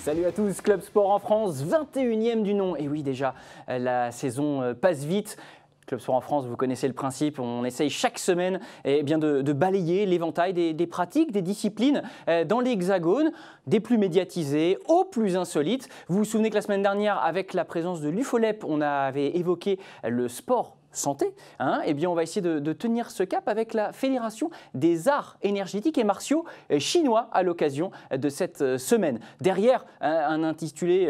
Salut à tous, Club Sport en France, 21e du nom. Et oui, déjà, la saison passe vite. Club Sport en France, vous connaissez le principe, on essaye chaque semaine de balayer l'éventail des pratiques, des disciplines dans l'Hexagone, des plus médiatisées aux plus insolites. Vous vous souvenez que la semaine dernière, avec la présence de l'UFOLEP, on avait évoqué le sport santé, eh bien on va essayer de tenir ce cap avec la Fédération des arts énergétiques et martiaux chinois à l'occasion de cette semaine. Derrière un intitulé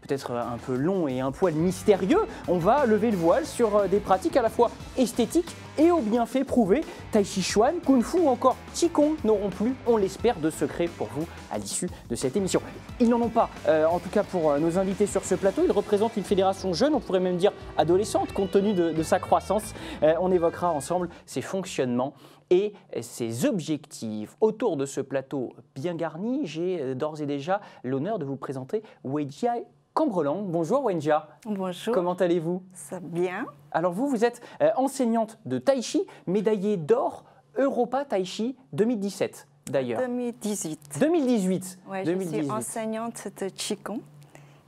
peut-être un peu long et un poil mystérieux, on va lever le voile sur des pratiques à la fois esthétiques et aux bienfaits prouvés. Tai Chi Chuan, Kung Fu ou encore Qigong n'auront plus, on l'espère, de secret pour vous à l'issue de cette émission. Ils n'en ont pas, en tout cas pour nos invités sur ce plateau. Ils représentent une fédération jeune, on pourrait même dire adolescente, compte tenu de sa croissance. On évoquera ensemble ses fonctionnements et ses objectifs. Autour de ce plateau bien garni, j'ai d'ores et déjà l'honneur de vous présenter Wenjia Cambrelang. Bonjour Wenjia. Bonjour. Comment allez-vous? Ça va bien. Alors vous êtes enseignante de Tai Chi, médaillée d'or Europa Tai Chi 2017 d'ailleurs. 2018. 2018. Ouais, 2018. Je suis enseignante de Qigong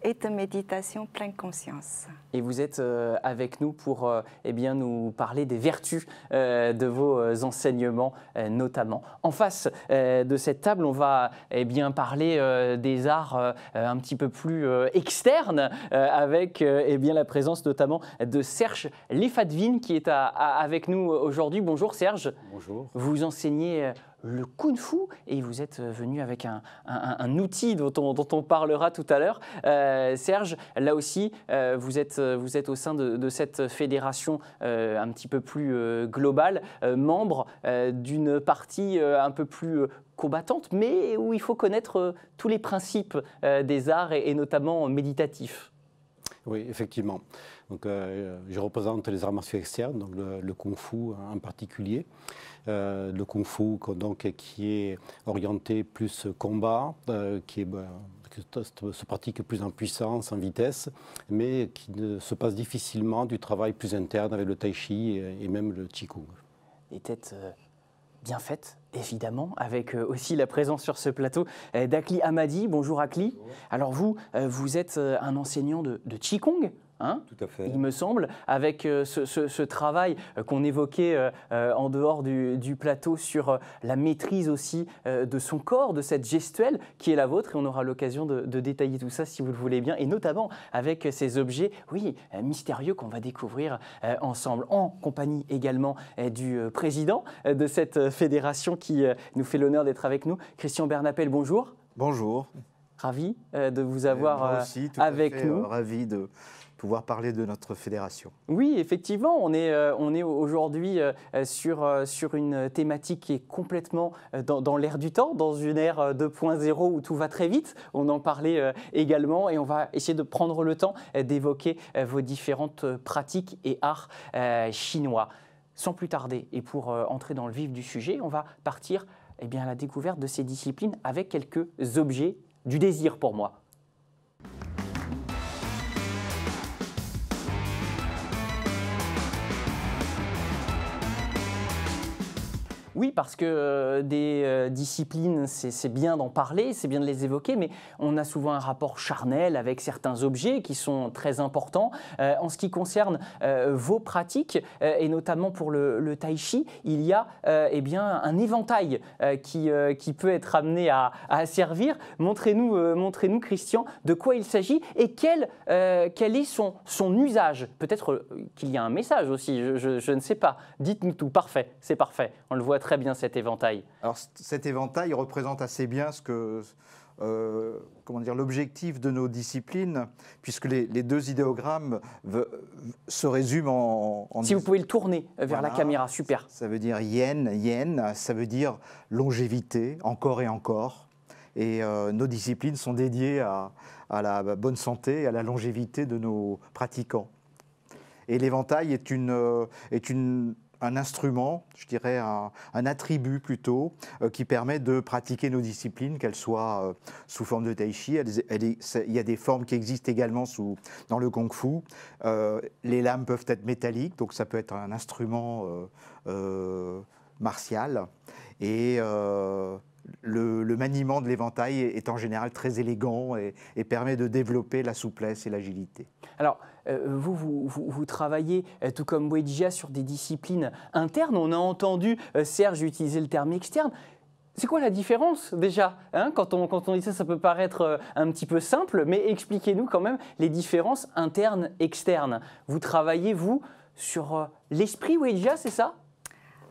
et de méditation pleine conscience. Et vous êtes avec nous pour nous parler des vertus de vos enseignements notamment. En face de cette table, on va parler des arts un petit peu plus externes avec la présence notamment de Serge Lefadvin qui est avec nous aujourd'hui. Bonjour Serge. Bonjour. Vous enseignez le Kung Fu et vous êtes venu avec un outil dont on parlera tout à l'heure. Serge, là aussi, vous êtes au sein de cette fédération un petit peu plus globale, membre d'une partie un peu plus combattante, mais où il faut connaître tous les principes des arts et notamment méditatifs. Oui, effectivement. Donc, je représente les arts martiaux externes, donc le Kung Fu en particulier. Le Kung Fu donc, qui est orienté plus combat, qui se pratique plus en puissance, en vitesse, mais qui se passe difficilement du travail plus interne avec le Tai Chi et même le Qigong. Des têtes bien faites, évidemment, avec aussi la présence sur ce plateau d'Akli Hamadi. Bonjour Akli. Bonjour. Alors vous êtes un enseignant de Qigong. Tout à fait. Il me semble, avec ce travail qu'on évoquait en dehors du plateau sur la maîtrise aussi de son corps, de cette gestuelle qui est la vôtre, et on aura l'occasion de détailler tout ça si vous le voulez bien, et notamment avec ces objets, mystérieux qu'on va découvrir ensemble, en compagnie également du président de cette fédération qui nous fait l'honneur d'être avec nous, Christian Bernapel. Bonjour. Bonjour. Ravi de vous avoir moi aussi, tout avec à fait, nous. Ravi de pouvoir parler de notre fédération. Oui, effectivement, on est aujourd'hui sur une thématique qui est complètement dans l'air du temps, dans une ère 2.0 où tout va très vite. On en parlait également et on va essayer de prendre le temps d'évoquer vos différentes pratiques et arts chinois. Sans plus tarder, et pour entrer dans le vif du sujet, on va partir à la découverte de ces disciplines avec quelques objets du désir pour moi. Oui, parce que des disciplines, c'est bien d'en parler, c'est bien de les évoquer, mais on a souvent un rapport charnel avec certains objets qui sont très importants. En ce qui concerne vos pratiques, et notamment pour le Tai Chi, il y a un éventail qui peut être amené à servir. Montrez-nous, Christian, de quoi il s'agit et quel est son usage. Peut-être qu'il y a un message aussi, je ne sais pas. Dites-nous tout, parfait, c'est parfait. On le voit très bien cet éventail. Alors cet éventail représente assez bien ce que, l'objectif de nos disciplines, puisque les deux idéogrammes se résument en... Si vous pouvez le tourner vers la caméra, super. Ça veut dire yen, ça veut dire longévité, encore et encore. Et nos disciplines sont dédiées à la bonne santé et à la longévité de nos pratiquants. Et l'éventail est un instrument, je dirais un attribut plutôt, qui permet de pratiquer nos disciplines, qu'elles soient sous forme de tai chi. Il y a des formes qui existent également dans le kung fu. Les lames peuvent être métalliques, donc ça peut être un instrument martial. Et le maniement de l'éventail est en général très élégant et permet de développer la souplesse et l'agilité. Alors, vous travaillez, tout comme Weijia, sur des disciplines internes. On a entendu Serge utiliser le terme externe. C'est quoi la différence déjà, hein, quand on dit ça, ça peut paraître un petit peu simple, mais expliquez-nous quand même les différences internes, externes. Vous travaillez, vous, sur l'esprit Weijia, c'est ça ?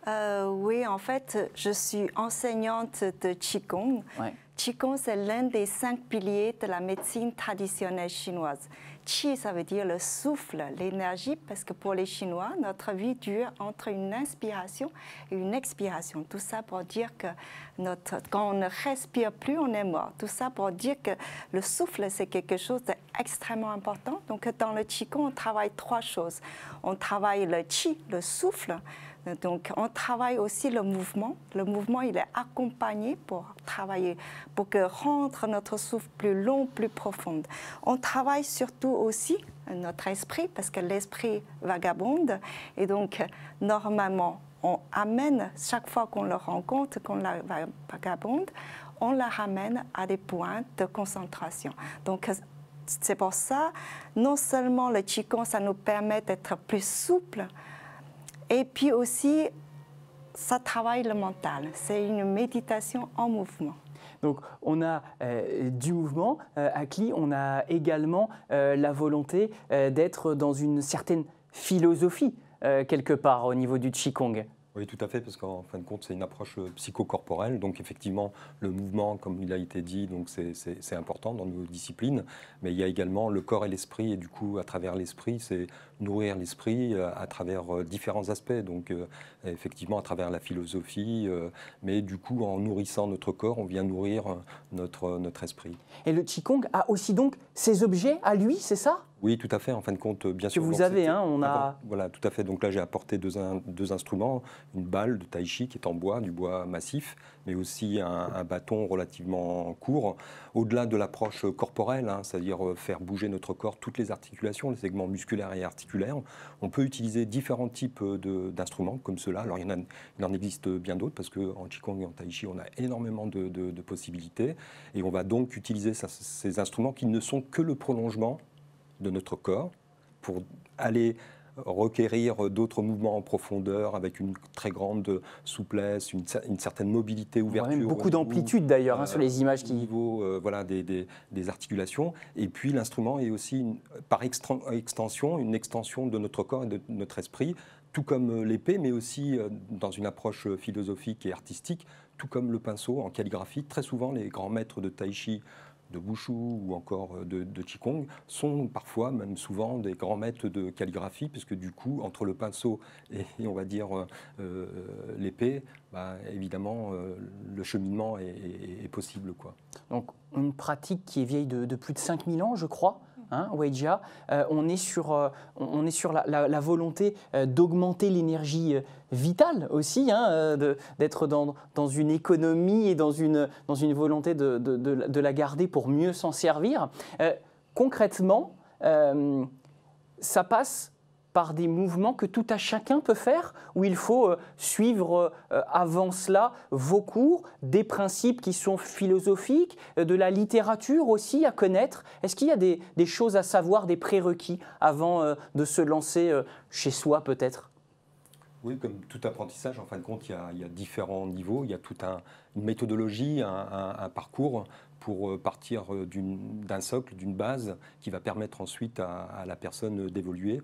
Oui, en fait, je suis enseignante de Qigong. Ouais. Qigong, c'est l'un des 5 piliers de la médecine traditionnelle chinoise. Qi, ça veut dire le souffle, l'énergie, parce que pour les Chinois, notre vie dure entre une inspiration et une expiration. Tout ça pour dire que quand on ne respire plus, on est mort. Tout ça pour dire que le souffle, c'est quelque chose d'extrêmement important. Donc, dans le Qigong, on travaille 3 choses. On travaille le Qi, le souffle. Donc, on travaille aussi le mouvement. Le mouvement, il est accompagné pour travailler, pour rendre notre souffle plus long, plus profond. On travaille surtout aussi notre esprit, parce que l'esprit vagabonde. Et donc, normalement, on amène, chaque fois qu'on le rencontre, qu'on la vagabonde, on la ramène à des points de concentration. Donc, c'est pour ça, non seulement le Qigong, ça nous permet d'être plus souple, et puis aussi, ça travaille le mental. C'est une méditation en mouvement. Donc, on a du mouvement. À Cli, on a également la volonté d'être dans une certaine philosophie, quelque part, au niveau du Qigong. Oui, tout à fait, parce qu'en fin de compte, c'est une approche psychocorporelle. Donc, effectivement, le mouvement, comme il a été dit, donc c'est important dans nos disciplines. Mais il y a également le corps et l'esprit. Et du coup, à travers l'esprit, c'est nourrir l'esprit à travers différents aspects. Donc, effectivement, à travers la philosophie. Mais du coup, en nourrissant notre corps, on vient nourrir notre esprit. Et le Qigong a aussi donc ses objets à lui, c'est ça ? Oui, tout à fait. En fin de compte, bien sûr. Que vous avez, hein, on a... Voilà, tout à fait. Donc là, j'ai apporté deux instruments. Une balle de tai chi qui est en bois, du bois massif, mais aussi un bâton relativement court. Au-delà de l'approche corporelle, hein, c'est-à-dire faire bouger notre corps, toutes les articulations, les segments musculaires et articulaires, on peut utiliser différents types d'instruments comme ceux-là. Alors, il en existe bien d'autres, parce qu'en Qigong et en tai chi, on a énormément de possibilités. Et on va donc utiliser ces instruments qui ne sont que le prolongement de notre corps pour aller requérir d'autres mouvements en profondeur avec une très grande souplesse, une certaine mobilité, ouverture. Même beaucoup d'amplitude d'ailleurs sur les images au niveau voilà, des articulations. Et puis l'instrument est aussi par extension, une extension de notre corps et de notre esprit, tout comme l'épée, mais aussi dans une approche philosophique et artistique, tout comme le pinceau en calligraphie. Très souvent, les grands maîtres de tai chi, de Wushu ou encore de Qigong sont parfois, même souvent, des grands maîtres de calligraphie, puisque du coup, entre le pinceau et on va dire l'épée, évidemment, le cheminement est possible, quoi. Donc, une pratique qui est vieille de plus de 5000 ans, je crois. Hein, Weijia, on est sur la volonté d'augmenter l'énergie vitale aussi, hein, d'être dans une économie et dans une volonté de la garder pour mieux s'en servir. Concrètement, ça passe par des mouvements que tout à chacun peut faire, où il faut suivre avant cela vos cours, des principes qui sont philosophiques, de la littérature aussi à connaître. Est-ce qu'il y a des choses à savoir, des prérequis avant de se lancer chez soi peut-être ? Oui, comme tout apprentissage, en fin de compte, il y a différents niveaux, il y a toute une méthodologie, un parcours pour partir d'un socle, d'une base qui va permettre ensuite à la personne d'évoluer,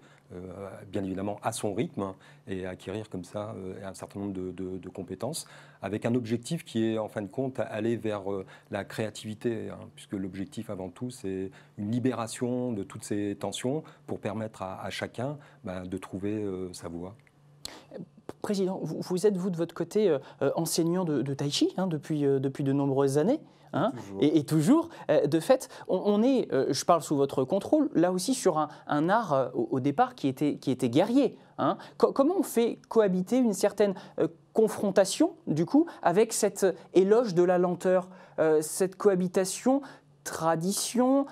bien évidemment à son rythme, et acquérir comme ça un certain nombre de compétences, avec un objectif qui est en fin de compte aller vers la créativité, hein, puisque l'objectif avant tout c'est une libération de toutes ces tensions pour permettre à chacun de trouver sa voie. Président, vous êtes, vous, de votre côté, enseignant de tai chi hein, depuis de nombreuses années. Hein, et toujours, de fait, on est, je parle sous votre contrôle, là aussi sur un art au départ qui était guerrier. Hein. Comment on fait cohabiter une certaine confrontation, du coup, avec cet éloge de la lenteur, cette cohabitation tradition,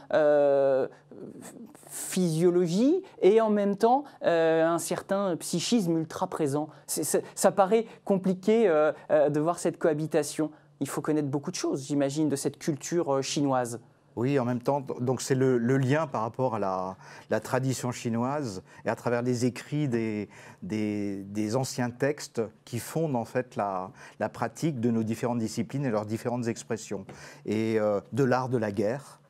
physiologie et en même temps un certain psychisme ultra présent. Ça paraît compliqué de voir cette cohabitation. il faut connaître beaucoup de choses, j'imagine, de cette culture chinoise. Oui, en même temps, donc c'est le lien par rapport à la tradition chinoise et à travers les écrits des anciens textes qui fondent en fait la pratique de nos différentes disciplines et leurs différentes expressions. Et de l'art de la guerre,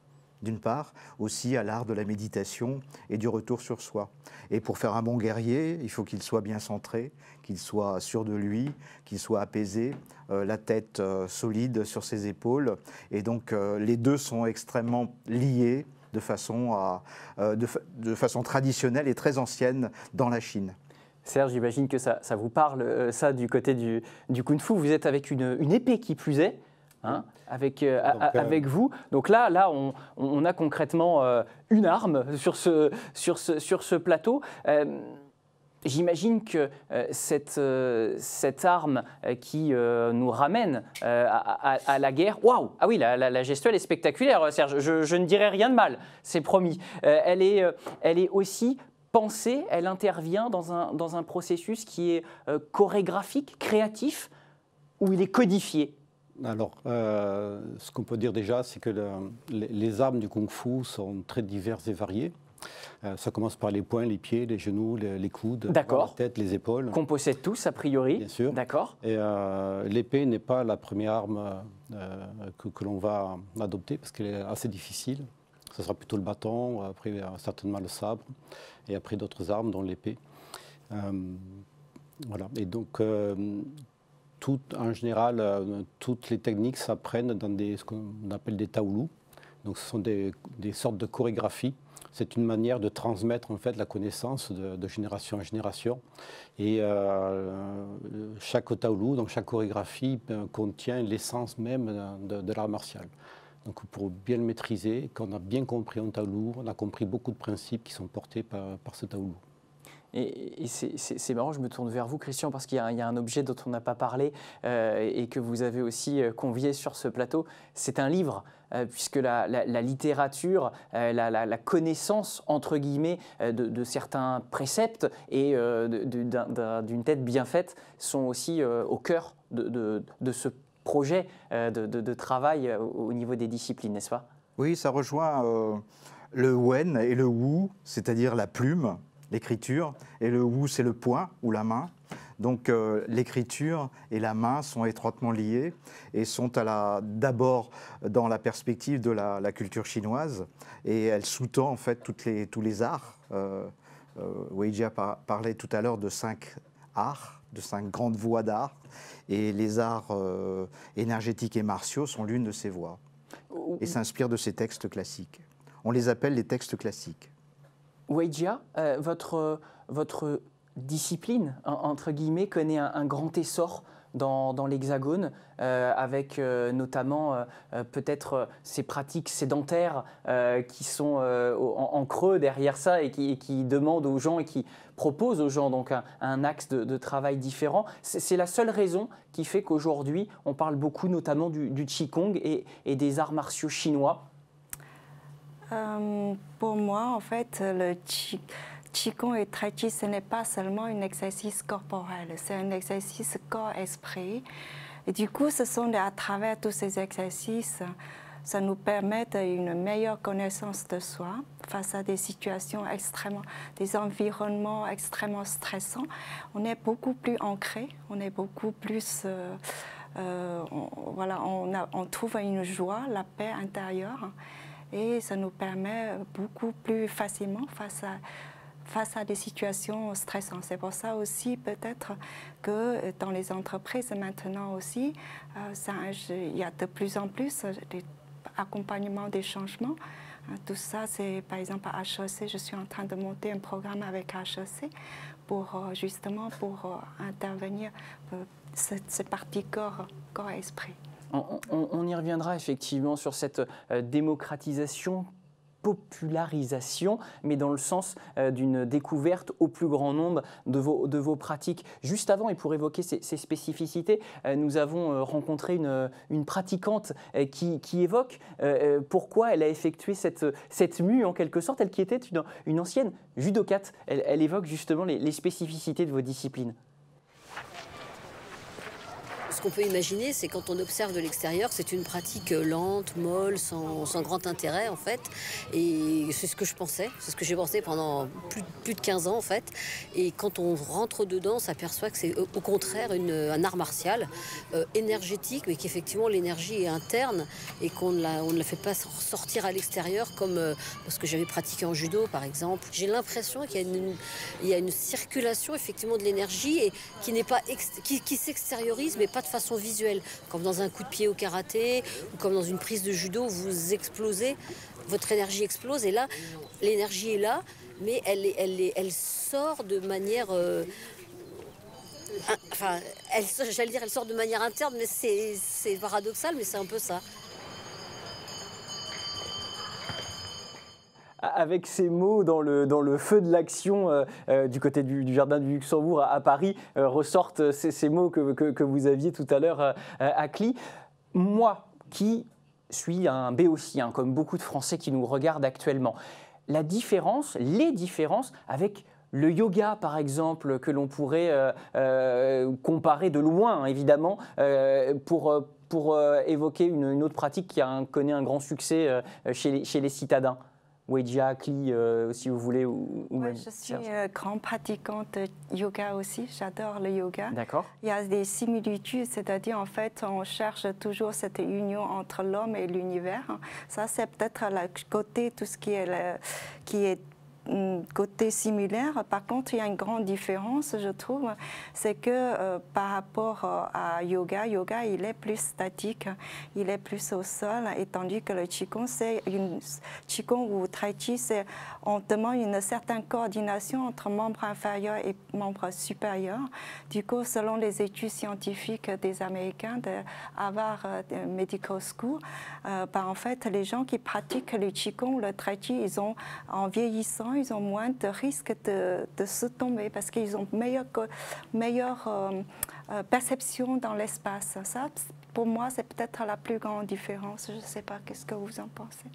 d'une part, aussi à l'art de la méditation et du retour sur soi. Et pour faire un bon guerrier, il faut qu'il soit bien centré, qu'il soit sûr de lui, qu'il soit apaisé, la tête solide sur ses épaules. Et donc les deux sont extrêmement liés de façon traditionnelle et très ancienne dans la Chine. Serge, j'imagine que ça vous parle, ça, du côté du kung-fu. Vous êtes avec une épée qui plus est. Hein, avec vous. Donc là on a concrètement une arme sur ce plateau. J'imagine que cette arme qui nous ramène à la guerre, waouh, ah oui, la gestuelle est spectaculaire, Serge, je ne dirais rien de mal, c'est promis. Elle est aussi pensée, elle intervient dans un processus qui est chorégraphique, créatif, où il est codifié. Alors, ce qu'on peut dire déjà, c'est que les armes du kung-fu sont très diverses et variées. Ça commence par les poings, les pieds, les genoux, les coudes, la tête, les épaules. Qu'on possède tous, a priori. Bien sûr. D'accord. Et l'épée n'est pas la première arme que l'on va adopter, parce qu'elle est assez difficile. Ce sera plutôt le bâton, après certainement le sabre, et après d'autres armes, dont l'épée. Voilà. Et donc, en général, toutes les techniques s'apprennent dans ce qu'on appelle des taolu. Donc, ce sont des sortes de chorégraphies. C'est une manière de transmettre en fait la connaissance de génération en génération. Et chaque taolu, donc chaque chorégraphie, contient l'essence même de l'art martial. Donc, pour bien le maîtriser, quand on a bien compris un taolu, on a compris beaucoup de principes qui sont portés par ce taolu. Et c'est marrant, je me tourne vers vous, Christian, parce qu'il y a un objet dont on n'a pas parlé et que vous avez aussi convié sur ce plateau. C'est un livre, puisque la littérature, la connaissance, entre guillemets, de certains préceptes et d'une tête bien faite sont aussi au cœur de ce projet de travail au niveau des disciplines, n'est-ce pas? Oui, ça rejoint le wen et le wu, c'est-à-dire la plume, l'écriture, et le wu, c'est le poing ou la main. Donc l'écriture et la main sont étroitement liées et sont d'abord dans la perspective de la culture chinoise, et elle sous-tend en fait tous les arts. Weijia parlait tout à l'heure de 5 arts, de 5 grandes voies d'art, et les arts énergétiques et martiaux sont l'une de ces voies, et s'inspirent de ces textes classiques. On les appelle les textes classiques. Weijia, votre discipline, entre guillemets, connaît un grand essor dans l'Hexagone, avec notamment peut-être ces pratiques sédentaires qui sont en creux derrière ça et qui demandent aux gens et qui proposent aux gens donc un axe de travail différent. C'est la seule raison qui fait qu'aujourd'hui, on parle beaucoup notamment du Qigong et des arts martiaux chinois. Pour moi, en fait, le Qigong et Tai Chi, ce n'est pas seulement un exercice corporel, c'est un exercice corps-esprit. Et du coup, à travers tous ces exercices, ça nous permet une meilleure connaissance de soi face à des situations des environnements extrêmement stressants. On est beaucoup plus ancré, on est beaucoup plus... on trouve une joie, la paix intérieure. Et ça nous permet beaucoup plus facilement face à des situations stressantes. C'est pour ça aussi peut-être que dans les entreprises maintenant aussi, il y a de plus en plus d'accompagnement des changements. Tout ça, c'est par exemple à HEC, je suis en train de monter un programme avec HEC justement pour intervenir cette partie corps-esprit. On y reviendra effectivement sur cette démocratisation, popularisation, mais dans le sens d'une découverte au plus grand nombre de vos pratiques. Juste avant, et pour évoquer ces spécificités, nous avons rencontré une pratiquante qui évoque pourquoi elle a effectué cette mue, en quelque sorte, elle qui était une ancienne judokate. Elle évoque justement les spécificités de vos disciplines. ce qu'on peut imaginer, c'est quand on observe de l'extérieur, c'est une pratique lente, molle, sans grand intérêt en fait. Et c'est ce que je pensais, c'est ce que j'ai pensé pendant plus de 15 ans en fait. Et quand on rentre dedans, on s'aperçoit que c'est au contraire un art martial énergétique, mais qu'effectivement l'énergie est interne et qu'on ne la fait pas sortir à l'extérieur comme ce que j'avais pratiqué en judo par exemple. J'ai l'impression qu'il y a une circulation effectivement de l'énergie et qui n'est pas qui s'extériorise mais pas de façon visuelle, comme dans un coup de pied au karaté ou comme dans une prise de judo où vous explosez, votre énergie explose et là l'énergie est là mais elle sort de manière j'allais dire elle sort de manière interne, mais c'est paradoxal, mais c'est un peu ça. Avec ces mots dans le feu de l'action du côté du Jardin du Luxembourg à Paris, ressortent ces mots que vous aviez tout à l'heure à Cly. Moi, qui suis un béotien, comme beaucoup de Français qui nous regardent actuellement, les différences avec le yoga, par exemple, que l'on pourrait comparer de loin, évidemment, pour évoquer une autre pratique qui connaît un grand succès chez les citadins. Weijia, Cly, si vous voulez. Ouais, je suis grande pratiquante de yoga aussi, j'adore le yoga. D'accord. Il y a des similitudes, c'est-à-dire en fait on cherche toujours cette union entre l'homme et l'univers. Ça c'est peut-être le côté, tout ce qui est côté similaire. Par contre, il y a une grande différence, je trouve, c'est que par rapport à yoga, il est plus statique, il est plus au sol, et tandis que le Qigong, Qigong ou Tai Chi, on demande une certaine coordination entre membres inférieurs et membres supérieurs. Du coup, selon les études scientifiques des Américains de Harvard Medical School, en fait, les gens qui pratiquent le Qigong ou le Tai Chi, en vieillissant, ils ont moins de risques de se tomber parce qu'ils ont meilleure perception dans l'espace. Ça, pour moi, c'est peut-être la plus grande différence. Je ne sais pas, qu'est-ce que vous en pensez?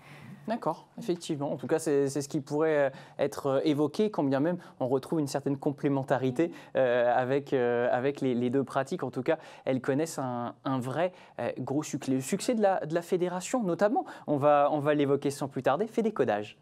D'accord, effectivement. En tout cas, c'est ce qui pourrait être évoqué, quand bien même on retrouve une certaine complémentarité avec les deux pratiques. En tout cas, elles connaissent un vrai gros succès. Le succès de la fédération, notamment, on va l'évoquer sans plus tarder, Fédécodage.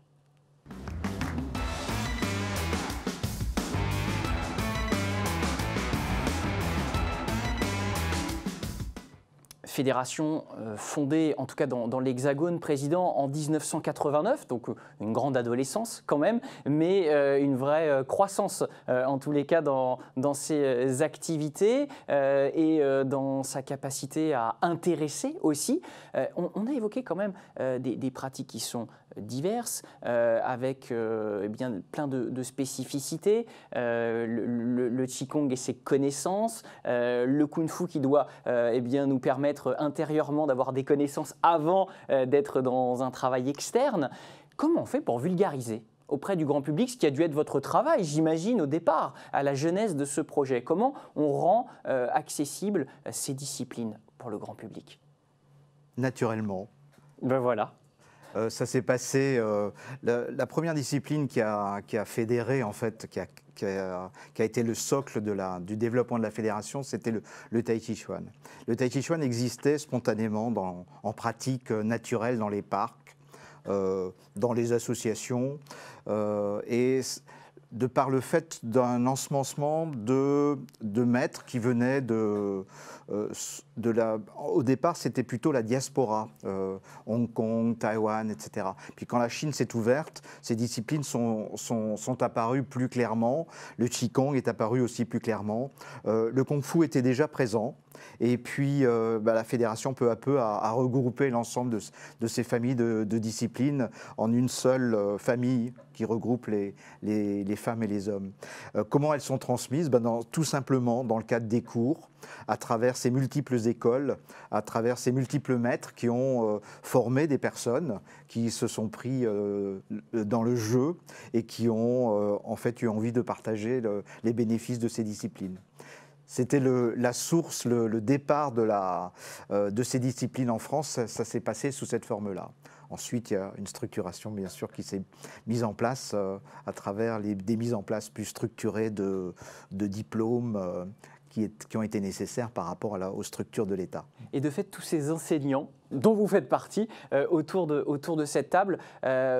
Fédération fondée, en tout cas dans l'Hexagone, président en 1989, donc une grande adolescence quand même, mais une vraie croissance en tous les cas dans ses activités et dans sa capacité à intéresser aussi. On a évoqué quand même des pratiques qui sont diverses, avec bien, plein de spécificités, le Qigong et ses connaissances, le Kung Fu qui doit bien, nous permettre intérieurement d'avoir des connaissances avant d'être dans un travail externe. Comment on fait pour vulgariser auprès du grand public, ce qui a dû être votre travail, j'imagine, au départ, à la genèse de ce projet? Comment on rend accessibles ces disciplines pour le grand public? Naturellement. Ben voilà. Ça s'est passé, la première discipline qui a fédéré, en fait, qui a été le socle du développement de la fédération, c'était le Tai Chi Chuan. Le Tai Chi Chuan existait spontanément en pratique naturelle dans les parcs, dans les associations, et de par le fait d'un ensemencement de maîtres qui venaient au départ, c'était plutôt la diaspora, Hong Kong, Taïwan, etc. Puis quand la Chine s'est ouverte, ces disciplines sont apparues plus clairement. Le Qigong est apparu aussi plus clairement. Le Kung Fu était déjà présent. Et puis, la fédération, peu à peu, a regroupé l'ensemble de ces familles de disciplines en une seule famille qui regroupe les femmes et les hommes. Comment elles sont transmises? Tout simplement dans le cadre des cours, à travers ces multiples écoles, à travers ces multiples maîtres qui ont formé des personnes qui se sont pris dans le jeu et qui ont en fait eu envie de partager les bénéfices de ces disciplines. C'était la source, le départ de ces disciplines en France, ça s'est passé sous cette forme-là. Ensuite, il y a une structuration, bien sûr, qui s'est mise en place à travers des mises en place plus structurées de diplômes qui ont été nécessaires par rapport aux structures de l'État. Et de fait, tous ces enseignants dont vous faites partie autour de cette table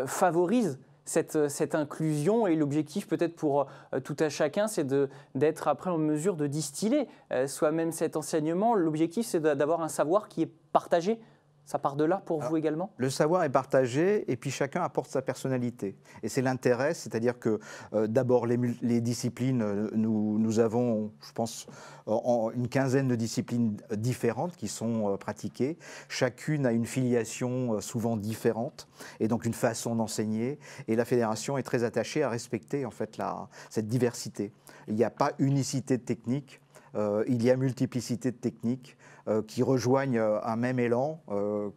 favorisent cette inclusion, et l'objectif peut-être pour tout à chacun, c'est d'être après en mesure de distiller soi-même cet enseignement. L'objectif, c'est d'avoir un savoir qui est partagé. Ça part de là pour vous également? Le savoir est partagé et puis chacun apporte sa personnalité. Et c'est l'intérêt, c'est-à-dire que d'abord les disciplines, nous avons, je pense, une quinzaine de disciplines différentes qui sont pratiquées. Chacune a une filiation souvent différente et donc une façon d'enseigner. Et la fédération est très attachée à respecter en fait cette diversité. Il n'y a pas unicité de technique. Il y a multiplicité de techniques qui rejoignent un même élan,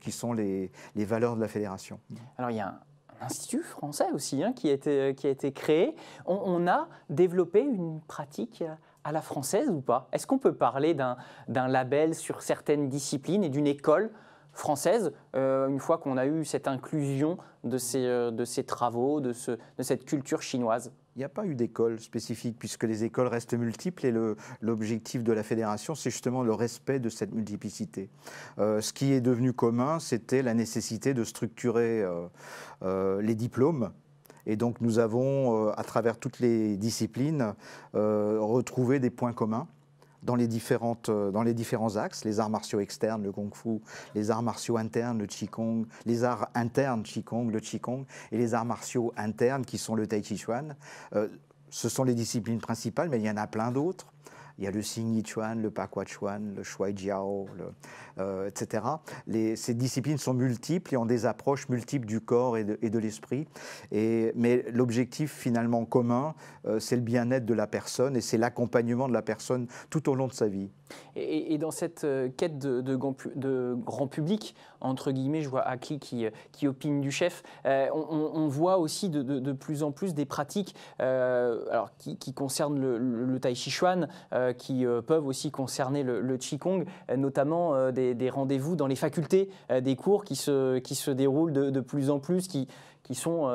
qui sont les valeurs de la fédération. Alors il y a un institut français aussi qui a été créé. On a développé une pratique à la française ou pas? Est-ce qu'on peut parler d'un label sur certaines disciplines et d'une école française, une fois qu'on a eu cette inclusion de ces travaux, de cette culture chinoise? Il n'y a pas eu d'école spécifique puisque les écoles restent multiples et l'objectif de la fédération, c'est justement le respect de cette multiplicité. Ce qui est devenu commun, c'était la nécessité de structurer les diplômes. Et donc nous avons, à travers toutes les disciplines, retrouvé des points communs dans les différents axes, les arts martiaux externes, le kung-fu, les arts martiaux internes, le qigong, les arts internes, le qigong, et les arts martiaux internes qui sont le tai chi chuan. Ce sont les disciplines principales, mais il y en a plein d'autres. Il y a le Xing Yi Chuan, le Pakwa Chuan, le Shuai Jiao, etc. Ces disciplines sont multiples et ont des approches multiples du corps et de l'esprit. Mais l'objectif finalement commun, c'est le bien-être de la personne et c'est l'accompagnement de la personne tout au long de sa vie. Et dans cette quête de grand public, entre guillemets, je vois Aki qui opine du chef, on voit aussi de plus en plus des pratiques qui concernent le tai chi chuan, qui peuvent aussi concerner le qigong, notamment des rendez-vous dans les facultés, des cours qui se déroulent de plus en plus, qui sont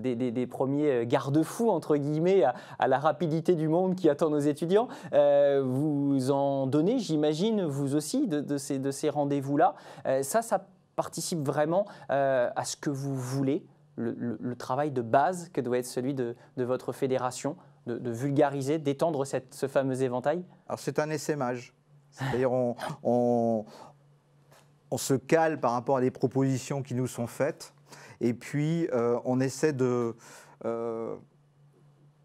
des premiers garde-fous, entre guillemets, à la rapidité du monde qui attend nos étudiants. Vous en donnez, j'imagine, vous aussi, de ces rendez-vous-là. Ça participe vraiment à ce que vous voulez, le travail de base que doit être celui de votre fédération, de vulgariser, d'étendre ce fameux éventail? Alors c'est un essaimage. C'est-à-dire on se cale par rapport à des propositions qui nous sont faites. Et puis, on essaie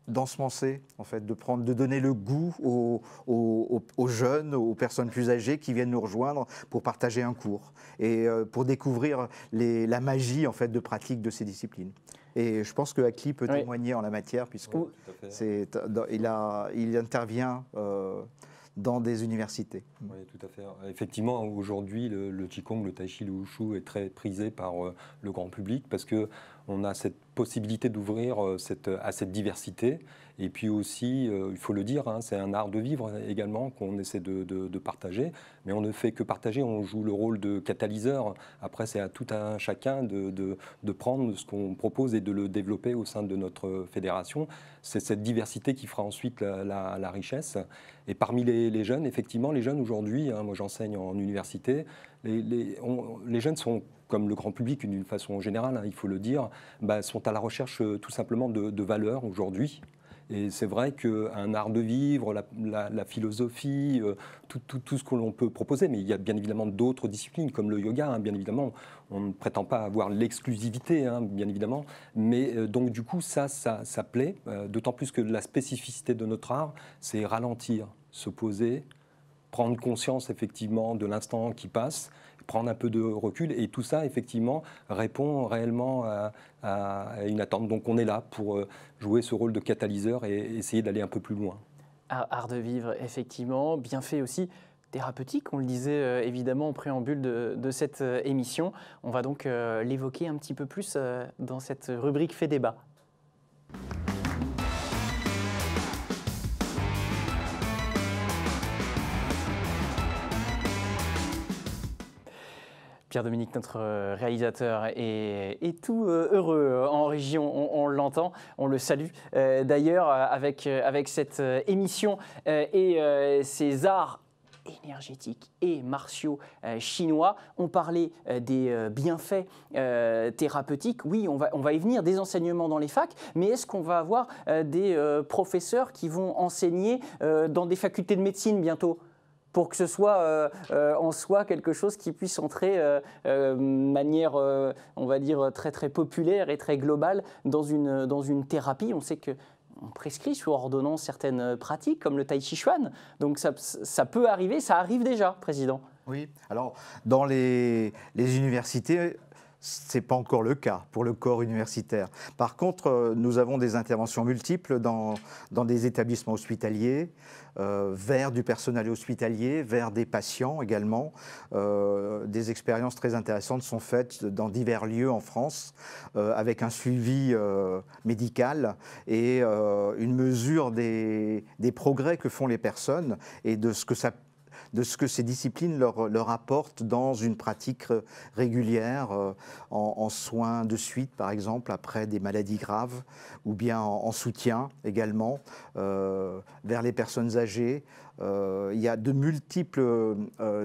d'ensemencer, en fait, de donner le goût aux jeunes, aux personnes plus âgées qui viennent nous rejoindre pour partager un cours et pour découvrir la magie, en fait, de pratique de ces disciplines. Et je pense que Aki peut témoigner en la matière, puisqu'il intervient dans des universités. Oui, tout à fait. Effectivement, aujourd'hui, le Qigong, le Tai Chi, le Wushu est très prisé par le grand public parce qu'on a cette possibilité d'ouvrir à cette diversité. Et puis aussi, il faut le dire, c'est un art de vivre également qu'on essaie de partager. Mais on ne fait que partager, on joue le rôle de catalyseur. Après, c'est à tout un chacun de prendre ce qu'on propose et de le développer au sein de notre fédération. C'est cette diversité qui fera ensuite la richesse. Et parmi les jeunes, effectivement, les jeunes aujourd'hui, moi j'enseigne en université, les jeunes sont, comme le grand public d'une façon générale, il faut le dire, sont à la recherche tout simplement de valeurs aujourd'hui. Et c'est vrai qu'un art de vivre, la philosophie, tout ce que l'on peut proposer, mais il y a bien évidemment d'autres disciplines comme le yoga, bien évidemment, on ne prétend pas avoir l'exclusivité, bien évidemment, mais donc du coup ça plaît, d'autant plus que la spécificité de notre art, c'est ralentir, se poser, prendre conscience effectivement de l'instant qui passe, prendre un peu de recul, et tout ça effectivement répond réellement à une attente. Donc on est là pour jouer ce rôle de catalyseur et essayer d'aller un peu plus loin. Art de vivre, effectivement, bien fait aussi, thérapeutique, on le disait évidemment en préambule de cette émission. On va donc l'évoquer un petit peu plus dans cette rubrique Fait débat. Pierre-Dominique, notre réalisateur, est tout heureux en région, on l'entend, on le salue. D'ailleurs, avec cette émission et ces arts énergétiques et martiaux chinois, on parlait des bienfaits thérapeutiques. Oui, on va y venir, des enseignements dans les facs, mais est-ce qu'on va avoir des professeurs qui vont enseigner dans des facultés de médecine bientôt ? Pour que ce soit en soi quelque chose qui puisse entrer de manière, on va dire, très très populaire et très globale dans une thérapie. On sait qu'on prescrit sous ordonnance certaines pratiques comme le tai chi chuan. Donc ça peut arriver, ça arrive déjà, Président. Oui, alors dans les universités, ce n'est pas encore le cas pour le corps universitaire. Par contre, nous avons des interventions multiples dans des établissements hospitaliers, vers du personnel hospitalier, vers des patients également. Des expériences très intéressantes sont faites dans divers lieux en France, avec un suivi médical et une mesure des progrès que font les personnes et de ce que ces disciplines leur apportent dans une pratique régulière, en soins de suite par exemple, après des maladies graves, ou bien en soutien également, vers les personnes âgées. Il y a de multiples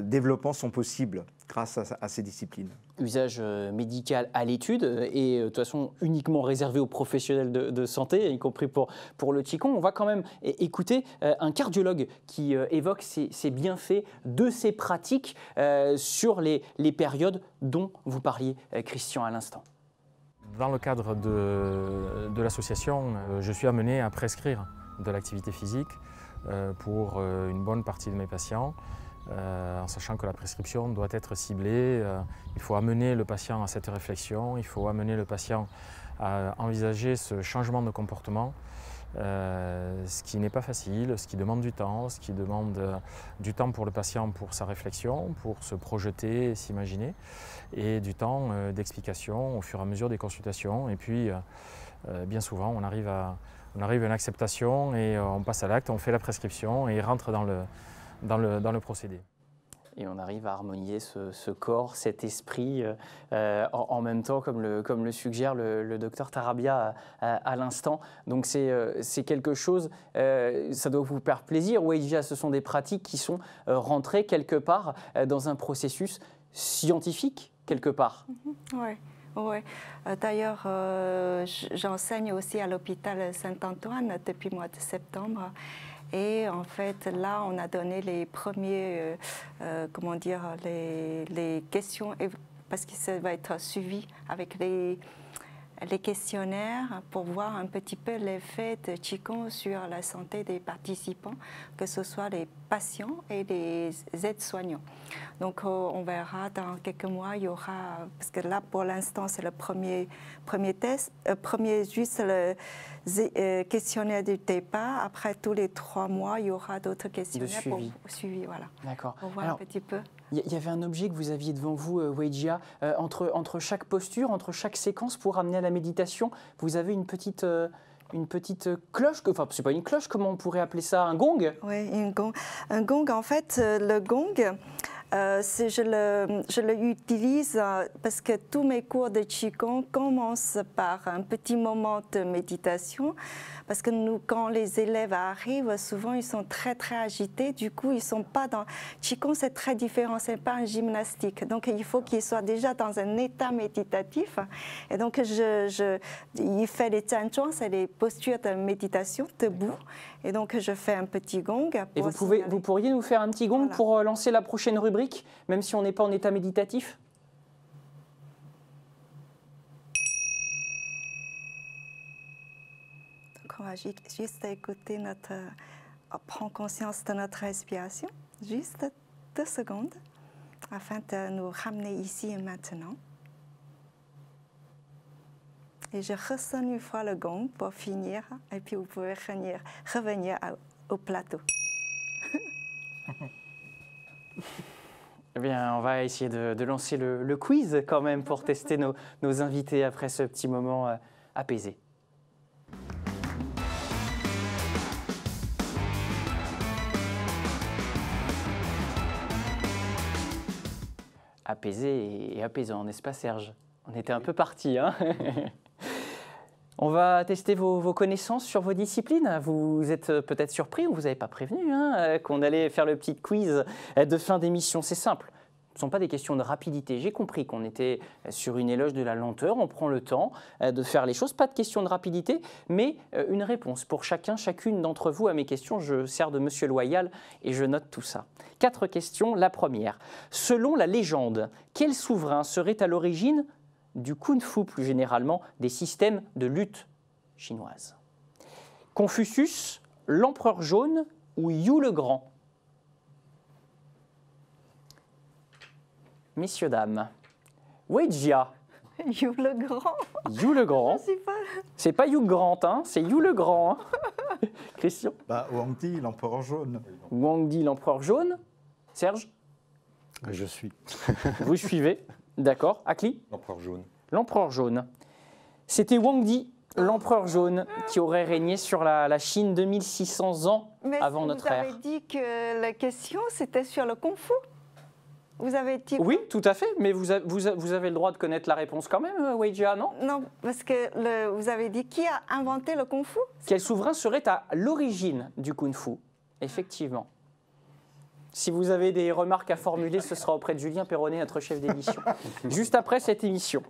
développements sont possibles grâce à ces disciplines. Usage médical à l'étude et de toute façon uniquement réservé aux professionnels de santé, y compris pour le Qigong. On va quand même écouter un cardiologue qui évoque ces bienfaits de ces pratiques sur les périodes dont vous parliez, Christian, à l'instant. Dans le cadre de l'association, je suis amené à prescrire de l'activité physique pour une bonne partie de mes patients. En sachant que la prescription doit être ciblée, il faut amener le patient à cette réflexion, il faut amener le patient à envisager ce changement de comportement, ce qui n'est pas facile, ce qui demande du temps, ce qui demande du temps pour le patient pour sa réflexion, pour se projeter, s'imaginer, et du temps d'explication au fur et à mesure des consultations. Et puis, bien souvent, on arrive à une acceptation et on passe à l'acte, on fait la prescription et il rentre dans le procédé. Et on arrive à harmonier ce corps, cet esprit, en même temps, comme le suggère le docteur Tarabia à l'instant. Donc c'est quelque chose, ça doit vous faire plaisir. Weijia, ce sont des pratiques qui sont rentrées quelque part dans un processus scientifique, quelque part. Oui. Oui. D'ailleurs, j'enseigne aussi à l'hôpital Saint-Antoine depuis le mois de septembre. Et en fait, là, on a donné les premiers, les questions, parce que ça va être suivi avec les questionnaires pour voir un petit peu l'effet de Qigong sur la santé des participants, que ce soit les patients et les aides-soignants. Donc on verra dans quelques mois, il y aura, parce que là pour l'instant c'est le premier test, juste le questionnaire du départ. Après tous les 3 mois, il y aura d'autres questionnaires pour suivi. Voilà. D'accord. Pour voir un petit peu. Il y avait un objet que vous aviez devant vous, Weijia, entre chaque posture, entre chaque séquence pour amener à la méditation, vous avez une petite cloche, enfin c'est pas une cloche, comment on pourrait appeler ça, un gong? Oui, un gong, en fait, le gong, je l'utilise parce que tous mes cours de Qigong commencent par un petit moment de méditation. Parce que quand les élèves arrivent, souvent ils sont très très agités. Du coup, ils sont pas dans Qigong, c'est très différent. C'est pas un gymnastique. Donc il faut qu'ils soient déjà dans un état méditatif. Et donc il fait les Zhanzhuang, c'est les postures de méditation debout. Et donc je fais un petit gong. Et vous pourriez nous faire un petit gong pour lancer la prochaine rubrique, même si on n'est pas en état méditatif? On va juste écouter prendre conscience de notre respiration, juste 2 secondes, afin de nous ramener ici et maintenant. Et je ressonne une fois le gong pour finir, et puis vous pouvez revenir au plateau. Eh bien, on va essayer de lancer le quiz quand même pour tester nos invités après ce petit moment apaisé. Apaisé et apaisant, n'est-ce pas Serge? On était un peu parti, hein. On va tester vos connaissances sur vos disciplines. Vous êtes peut-être surpris, on ne vous avait pas prévenu hein, qu'on allait faire le petit quiz de fin d'émission. C'est simple, ce ne sont pas des questions de rapidité. J'ai compris qu'on était sur une éloge de la lenteur, on prend le temps de faire les choses. Pas de question de rapidité, mais une réponse pour chacune d'entre vous à mes questions. Je sers de monsieur loyal et je note tout ça. 4 questions. La première, selon la légende, quel souverain serait à l'origine du kung-fu, plus généralement, des systèmes de lutte chinoise? Confucius, l'empereur jaune ou Yu le Grand? Messieurs, dames, Wei Jia. Yu le Grand. Yu le Grand. C'est pas Yu Grand, hein, c'est Yu le Grand. Hein. Christian. Wang Di, l'empereur jaune. Wang Di, l'empereur jaune. Serge? Je suis. Vous suivez. D'accord. Akli? L'empereur jaune. L'empereur jaune. C'était Wang Di, l'empereur jaune, qui aurait régné sur la Chine 2600 ans avant notre ère. Vous avez dit que la question, c'était sur le Kung-Fu. Vous avez dit... Oui, tout à fait, mais vous avez le droit de connaître la réponse quand même, Wei Jia, non? Non, parce que vous avez dit qui a inventé le Kung-Fu? Quel souverain serait à l'origine du Kung-Fu? Effectivement. Si vous avez des remarques à formuler, ce sera auprès de Julien Perronnet, notre chef d'émission, juste après cette émission.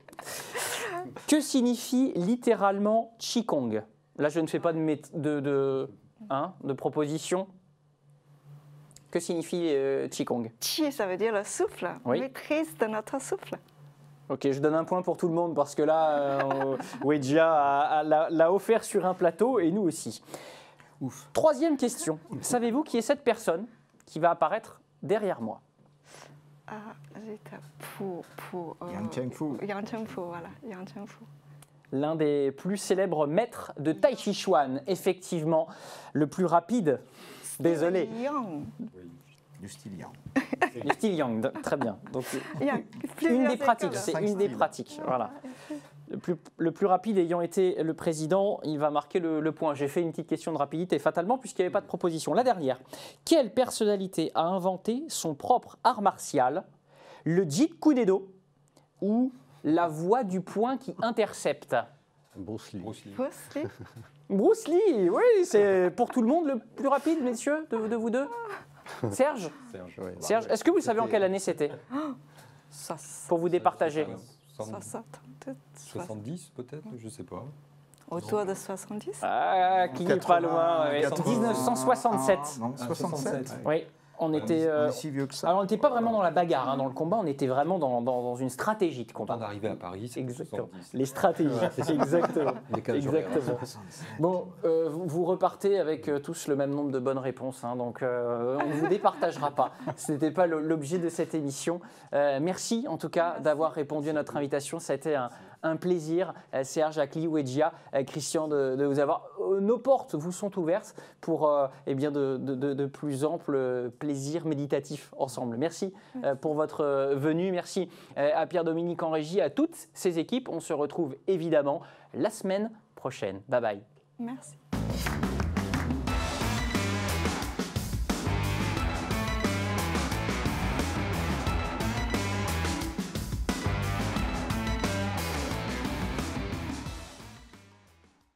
Que signifie littéralement Qigong? Là, je ne fais pas de proposition. Que signifie Qigong? Qi, ça veut dire le souffle, Oui. maîtrise de notre souffle. Ok, je donne un point pour tout le monde parce que là, Wei Jia l'a offert sur un plateau et nous aussi. Ouf. 3e question. Savez-vous qui est cette personne qui va apparaître derrière moi? J'étais Yang Chengfu. Yang Chengfu, voilà, Yang Chengfu. L'un des plus célèbres maîtres de Tai Chi Chuan, effectivement, le plus rapide. Désolé. Yang. Du style Yang. Le style Yang, très bien. Donc, Yang. une Plusieurs des pratiques, écoles. c'est 5 une des styles. pratiques. Voilà. Le plus rapide ayant été le président, il va marquer le point. J'ai fait une petite question de rapidité, fatalement, puisqu'il n'y avait pas de proposition. La dernière. Quelle personnalité a inventé son propre art martial, le Jeet Kune Do ou la voie du point qui intercepte? Bruce Lee. Bruce Lee. Bruce Lee. Bruce Lee, oui, c'est pour tout le monde le plus rapide, messieurs, de vous deux. Serge, Serge. Serge, est-ce que vous savez en quelle année c'était? Pour vous départager. 70 peut-être, je sais pas. Autour de 70. Ah, qui n'est pas loin, ouais, 1967. Non, 67. Oui, on était... On est si vieux que ça. alors on n'était pas vraiment dans la bagarre, hein, dans le combat, on était vraiment dans une stratégie de Content combat. d'arriver à Paris, c'est Exactement. 70. Les stratégies, exactement. Décalage horaire. Exactement. Bon, vous repartez avec tous le même nombre de bonnes réponses, hein, donc on ne vous départagera pas. Ce n'était pas l'objet de cette émission. Merci en tout cas d'avoir répondu à notre invitation. Ça a été un plaisir, Serge, Akli, Wei Jia, Christian, de vous avoir. Nos portes vous sont ouvertes pour eh bien de plus amples plaisirs méditatifs ensemble. Merci pour votre venue. Merci à Pierre-Dominique en régie, à toutes ces équipes. On se retrouve évidemment la semaine prochaine. Bye bye. Merci.